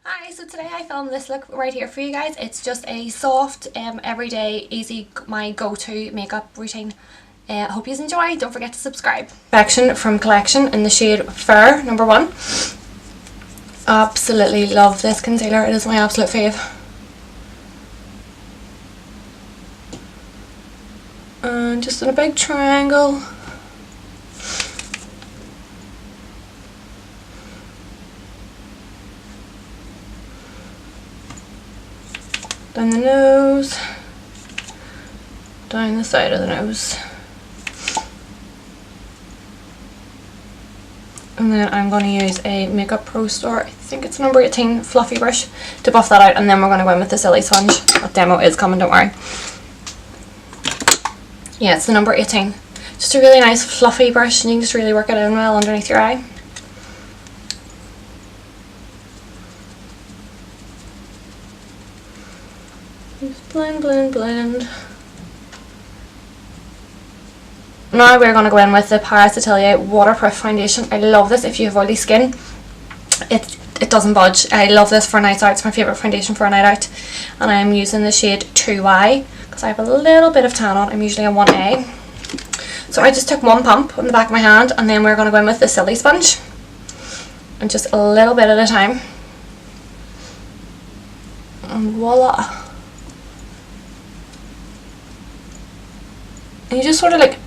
Hi, so today I filmed this look right here for you guys. It's just a soft, everyday, easy, my go-to makeup routine. Hope you enjoy. Don't forget to subscribe. Perfection from Collection in the shade Fair, number 1. Absolutely love this concealer. It is my absolute fave. And just in a big triangle. Down the nose, down the side of the nose. And then I'm going to use a Makeup Pro Store, I think it's number 18 fluffy brush to buff that out, and then we're going to go in with the Silisponge. That demo is coming, don't worry. Yeah, it's the number 18. Just a really nice fluffy brush, and you can just really work it in well underneath your eye. Just blend, blend, blend. Now we're going to go in with the Paris Atelier Waterproof Foundation. I love this if you have oily skin. It doesn't budge. I love this for nights out. It's my favourite foundation for a night out. And I'm using the shade 2Y because I have a little bit of tan on. I'm usually a 1A. So I just took one pump on the back of my hand, and then we're going to go in with the Silisponge. And just a little bit at a time. And voila. And you just sort of like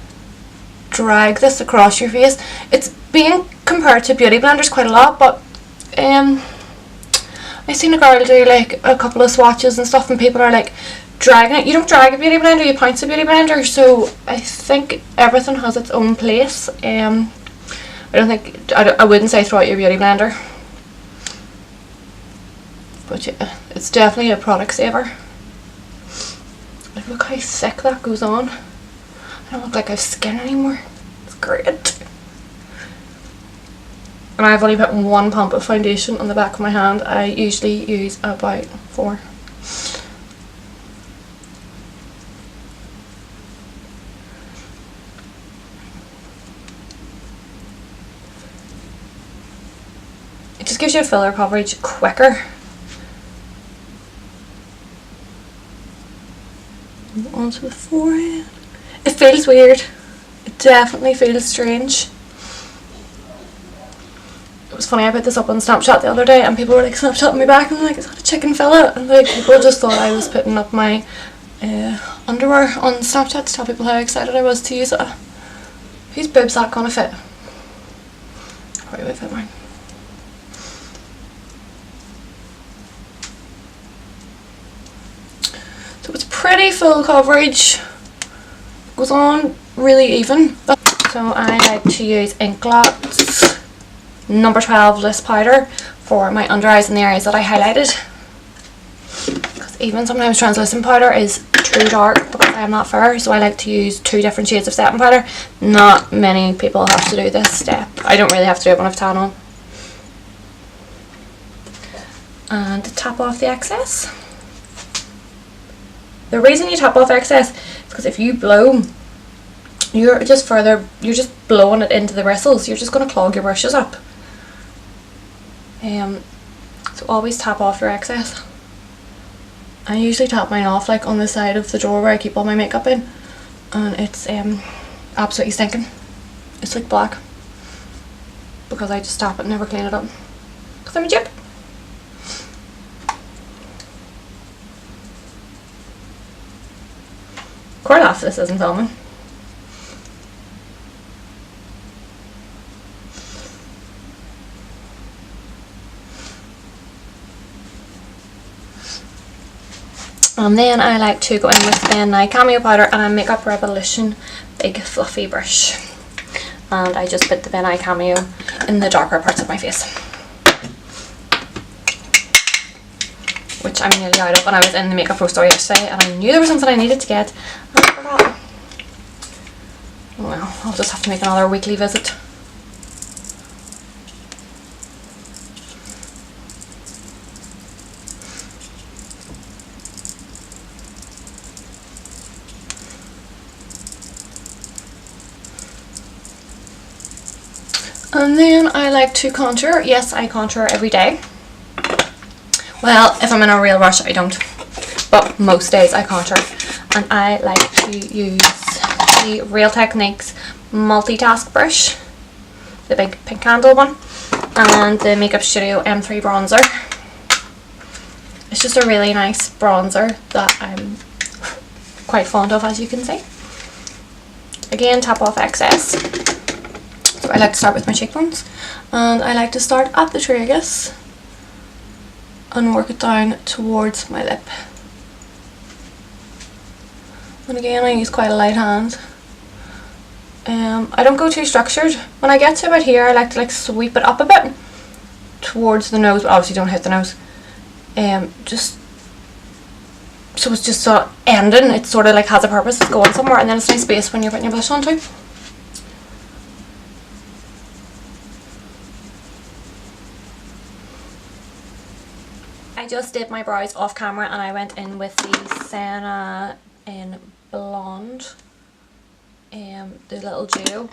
drag this across your face. It's being compared to beauty blenders quite a lot, but I seen a girl do like a couple of swatches and stuff, and people are like dragging it. You don't drag a beauty blender, you pounce a beauty blender. So I think everything has its own place. I wouldn't say throw out your beauty blender, but yeah, it's definitely a product saver. Like, look how thick that goes on. I don't look like I have skin anymore. It's great. And I've only put one pump of foundation on the back of my hand. I usually use about 4. It just gives you a fuller coverage quicker. Onto the forehead. It feels weird. It definitely feels strange. It was funny, I put this up on Snapchat the other day and people were like Snapchatting me back, and I'm like, is that a chicken fillet? And like, people just thought I was putting up my underwear on Snapchat to tell people how excited I was to use it. Whose boob's that gonna fit? Probably would fit mine. So it's pretty full coverage. Goes on really even. So I like to ise Inkblot's number 12 loose powder for my under eyes and the areas that I highlighted, because even sometimes translucent powder is too dark because I am not fair, so I like to use 2 different shades of setting powder. Not many people have to do this step. I don't really have to do it when I've tan on. And to tap off the excess. The reason you tap off excess is because if you blow, you're just blowing it into the bristles. You're just going to clog your brushes up. So always tap off your excess. I usually tap mine off like on the side of the drawer where I keep all my makeup in, and it's absolutely stinking. It's like black because I just tap it and never clean it up because I'm a chip. Core laugh, this isn't filming. And then I like to go in with the Cameo powder and a Makeup Revolution big fluffy brush. And I just put the Ben Cameo in the darker parts of my face, which I'm nearly out of when I was in the Makeup Pro Store yesterday, and I knew there was something I needed to get and I forgot. Well, I'll just have to make another weekly visit. And then I like to contour. Yes, I contour every day. Well, if I'm in a real rush, I don't. But most days I contour. And I like to use the Real Techniques multitask brush, the big pink handle one, and the Makeup Studio M3 bronzer. It's just a really nice bronzer that I'm quite fond of, as you can see. Again, tap off excess. So I like to start with my cheekbones, and I like to start at the tragus and work it down towards my lip. And again, I use quite a light hand. I don't go too structured. When I get to about here, I like to sweep it up a bit towards the nose, but obviously don't hit the nose. Just so it's just sort of ending. It sort of has a purpose. It's going somewhere, and then it's a nice space when you're putting your blush on too. I just did my brows off camera, and I went in with the Senna in Blonde, the little duo,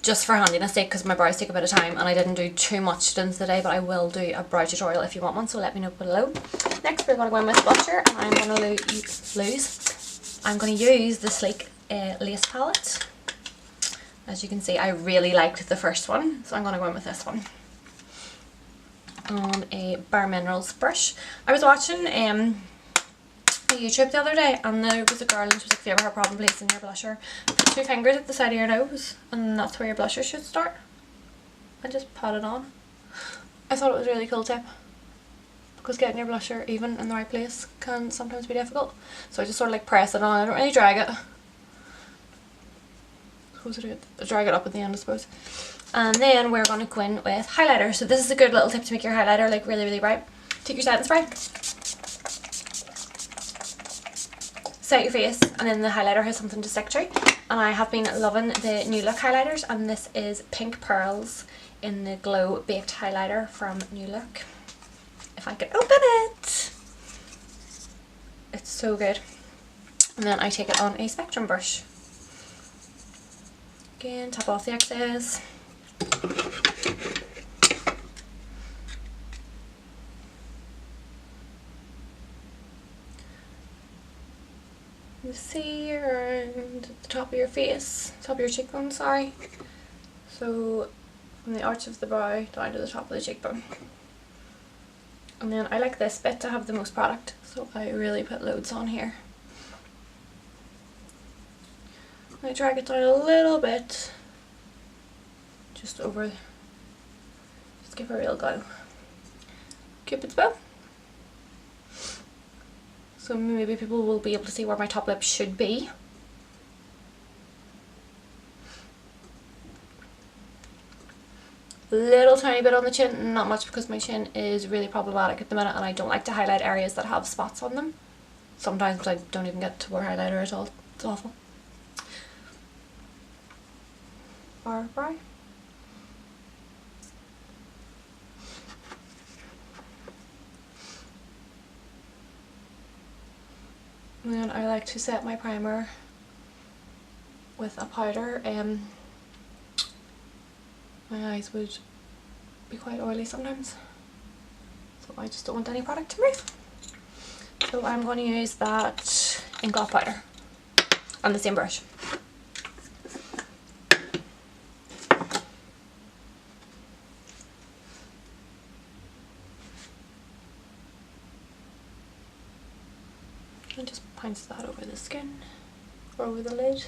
just for handiness sake, because my brows take a bit of time and I didn't do too much done today, but I will do a brow tutorial if you want one, so let me know below. Next we're going to go in with blusher, and I'm going to use the Sleek Lace palette. As you can see, I really liked the first one, so I'm going to go in with this one. On a Bare Minerals brush. I was watching YouTube the other day, and there was a girl, and she was like, if you ever have a problem placing your blusher, put 2 fingers at the side of your nose, and that's where your blusher should start, and just pat it on. I thought it was a really cool tip, because getting your blusher even in the right place can sometimes be difficult. So I just sort of press it on. I don't really drag it. Drag it up at the end, I suppose. And then we're going to go in with highlighter. So this is a good little tip to make your highlighter really, really bright. Take your setting spray, set your face, and then the highlighter has something to stick to. And I have been loving the New Look highlighters, and this is Pink Pearls in the Glow Baked highlighter from New Look. If I can open it, it's so good. And then I take it on a Spectrum brush. Again, tap off the excess. You see around the top of your face, top of your cheekbone, sorry. So from the arch of the brow down to the top of the cheekbone. And then I like this bit to have the most product, so I really put loads on here. I drag it down a little bit, just over, just give a real go. Cupid's bow. So maybe people will be able to see where my top lip should be. Little tiny bit on the chin, not much, because my chin is really problematic at the minute and I don't like to highlight areas that have spots on them. Sometimes I don't even get to wear highlighter at all. It's awful. Bar brow. And then I like to set my primer with a powder. My eyes would be quite oily sometimes, so I just don't want any product to move. So I'm going to use that Inkblot powder on the same brush. And just pounce that over the skin or over the lid.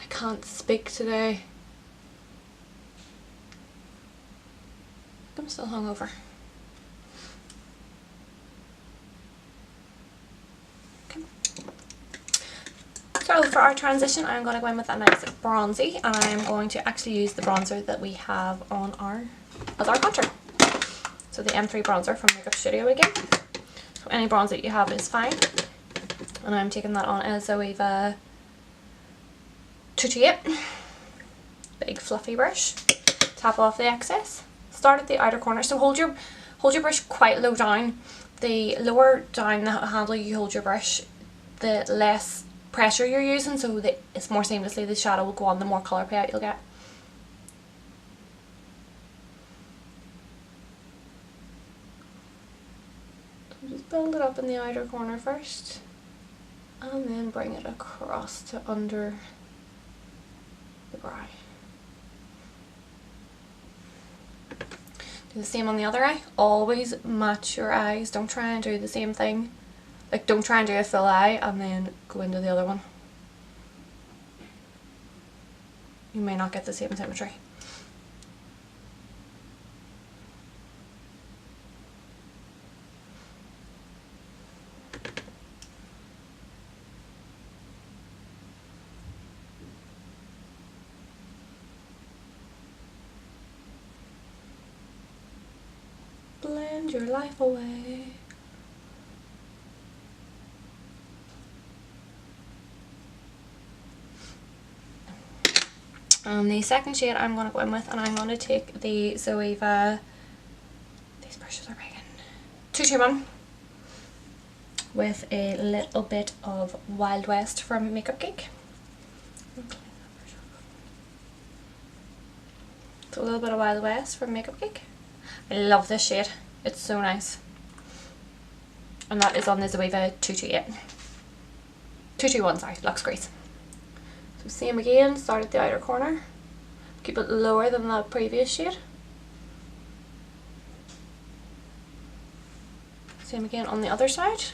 I can't speak today. I'm still hungover. Okay. So for our transition, I'm going to go in with a nice bronzy, and I'm going to actually use the bronzer that we have on as our contour. So the M3 bronzer from Makeup Studio again. So any bronzer that you have is fine. And I'm taking that on as a Zoeva 228. Big fluffy brush. Tap off the excess. Start at the outer corner. So hold your brush quite low down. The lower down the handle you hold your brush, the less pressure you're using, so that it's more seamlessly the shadow will go on, the more colour payout you'll get. Just build it up in the outer corner first and then bring it across to under the brow. Do the same on the other eye. Always match your eyes. Don't try and do the same thing. Like, don't try and do a full eye and then go into the other one. You may not get the same symmetry. Blend your life away. The second shade I'm going to go in with, and I'm going to take the Zoeva, these brushes are big, 221 with a little bit of Wild West from Makeup Geek. So a little bit of Wild West from Makeup Geek. I love this shade, it's so nice. And that is on the Zoeva 228. 221, sorry, Luxe Grease. So same again, start at the outer corner. Keep it lower than the previous shade. Same again on the other side.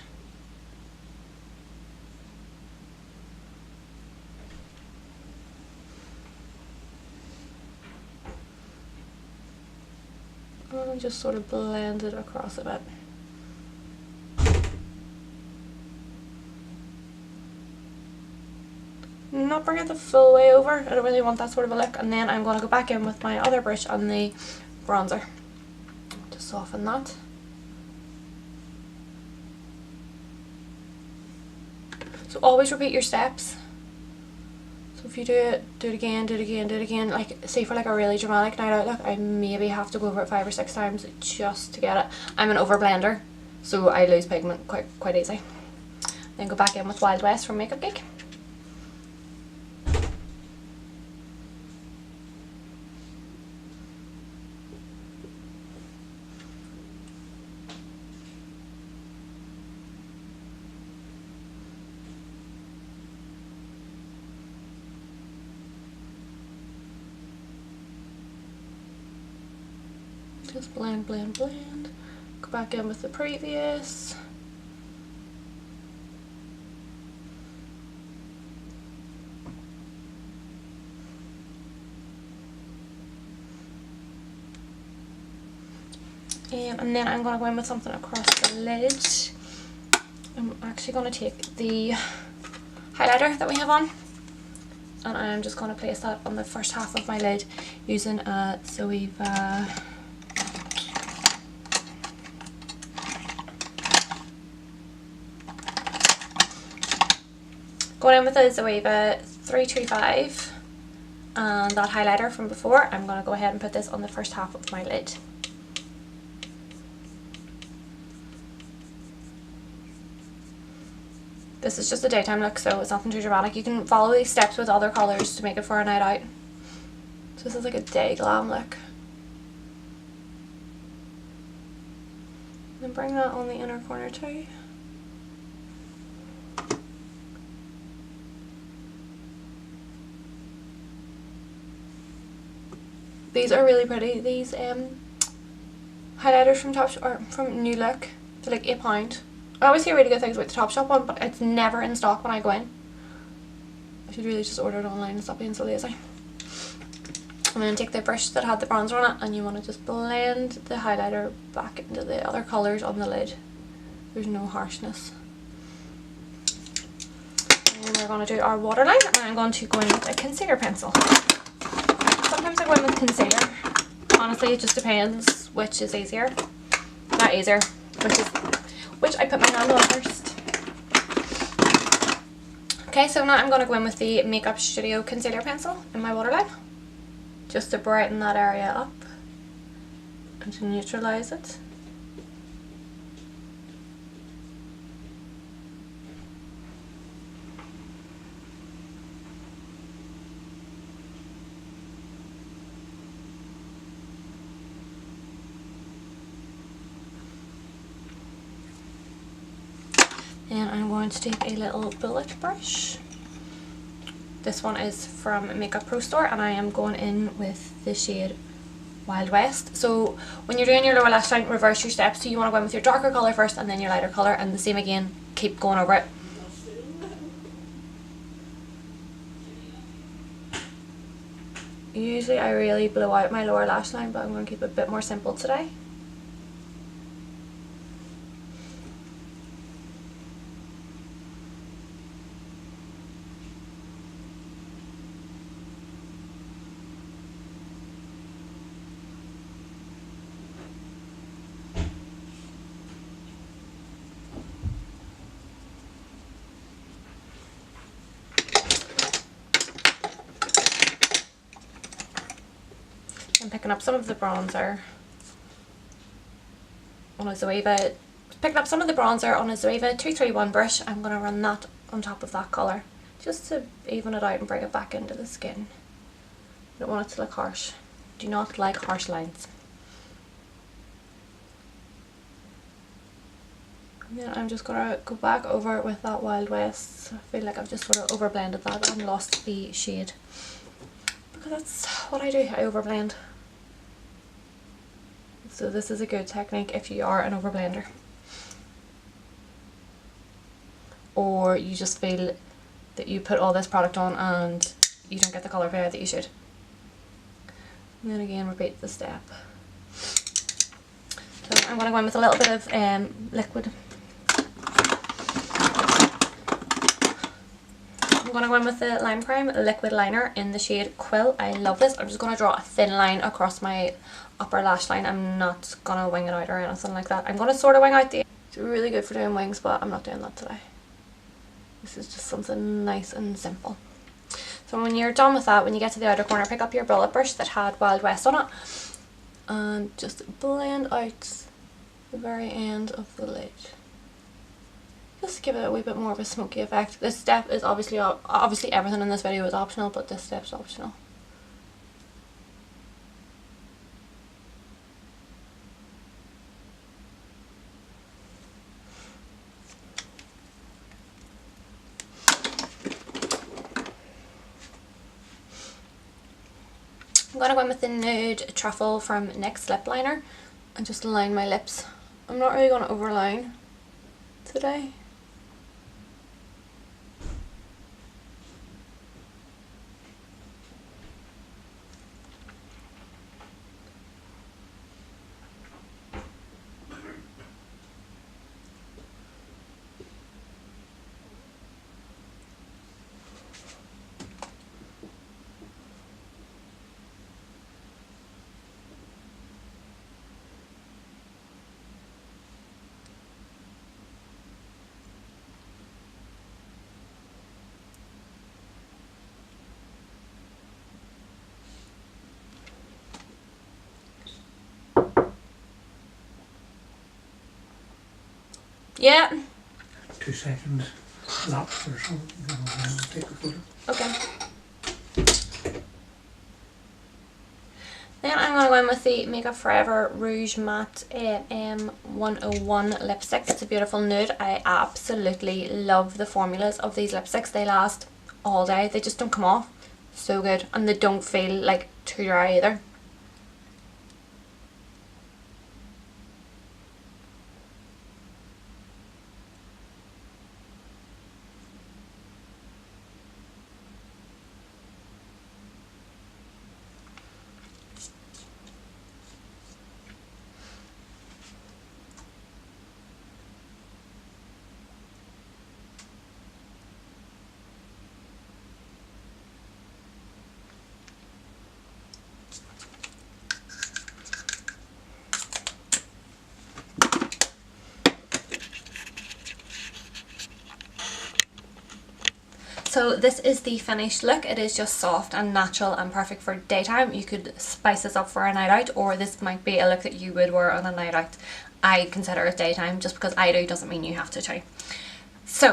And just sort of blend it across a bit. Not bring it the full way over, I don't really want that sort of a look. And then I'm going to go back in with my other brush on the bronzer to soften that. So always repeat your steps. So if you do it again, do it again, do it again. Like, say for like a really dramatic night out look, I maybe have to go over it 5 or 6 times just to get it. I'm an over blender, so I lose pigment quite easy. Then go back in with Wild West from Makeup Geek. Just blend, blend, blend. Go back in with the previous. And then I'm going to go in with something across the lid. I'm actually going to take the highlighter that we have on, and I'm just going to place that on the first half of my lid using a Zoeva going in with the Zoeva 325 and that highlighter from before. I'm going to go ahead and put this on the first half of my lid. This is just a daytime look, so it's nothing too dramatic. You can follow these steps with other colours to make it for a night out. So this is like a day glam look. And bring that on the inner corner too. These are really pretty. These highlighters from from New Look. They're like £8. I always hear really good things about the Topshop one, but it's never in stock when I go in. I should really just order it online and stop being so lazy. I'm going to take the brush that had the bronzer on it, and you want to just blend the highlighter back into the other colours on the lid. There's no harshness. And we're going to do our waterline, and I'm going to go in with a concealer pencil. Sometimes I go in with concealer. Honestly, it just depends which is easier. Not easier, which I put my hand on first. Okay, so now I'm going to go in with the Makeup Studio concealer pencil in my waterline, just to brighten that area up and to neutralise it. And I'm going to take a little bullet brush. This one is from Makeup Pro Store, and I am going in with the shade Wild West. So when you're doing your lower lash line, reverse your steps. So you want to go in with your darker colour first and then your lighter colour, and the same again, keep going over it. Usually I really blow out my lower lash line, but I'm going to keep it a bit more simple today. I'm picking up some of the bronzer on a Zoeva. Picking up some of the bronzer on a Zoeva 231 brush. I'm going to run that on top of that colour just to even it out and bring it back into the skin. I don't want it to look harsh. Do not like harsh lines. And then I'm just going to go back over it with that Wild West. I feel like I've just sort of overblended that and lost the shade. Because that's what I do, I overblend. So this is a good technique if you are an overblender. Or you just feel that you put all this product on and you don't get the colour fade that you should. And then again repeat the step. So I'm going to go in with a little bit of liquid. I'm going to go in with the Lime Crime liquid liner in the shade Quill. I love this. I'm just going to draw a thin line across my upper lash line. I'm not going to wing it out or anything like that. I'm going to sort of wing out the... It's really good for doing wings, but I'm not doing that today. This is just something nice and simple. So when you're done with that, when you get to the outer corner, pick up your bullet brush that had Wild West on it and just blend out the very end of the lid. Just to give it a wee bit more of a smoky effect. This step is obviously everything in this video is optional, but this step's optional. I'm going to go in with the Nude Truffle from NYX lip liner and just line my lips. I'm not really going to overline today. Yeah. 2 seconds lapse or something, and take a photo. Okay. Then I'm going to go in with the Makeup Forever Rouge Matte M101 lipstick. It's a beautiful nude. I absolutely love the formulas of these lipsticks. They last all day. They just don't come off. So good. And they don't feel like too dry either. So this is the finished look. It is just soft and natural and perfect for daytime. You could spice this up for a night out, or this might be a look that you would wear on a night out. I consider it daytime. Just because I do doesn't mean you have to too. So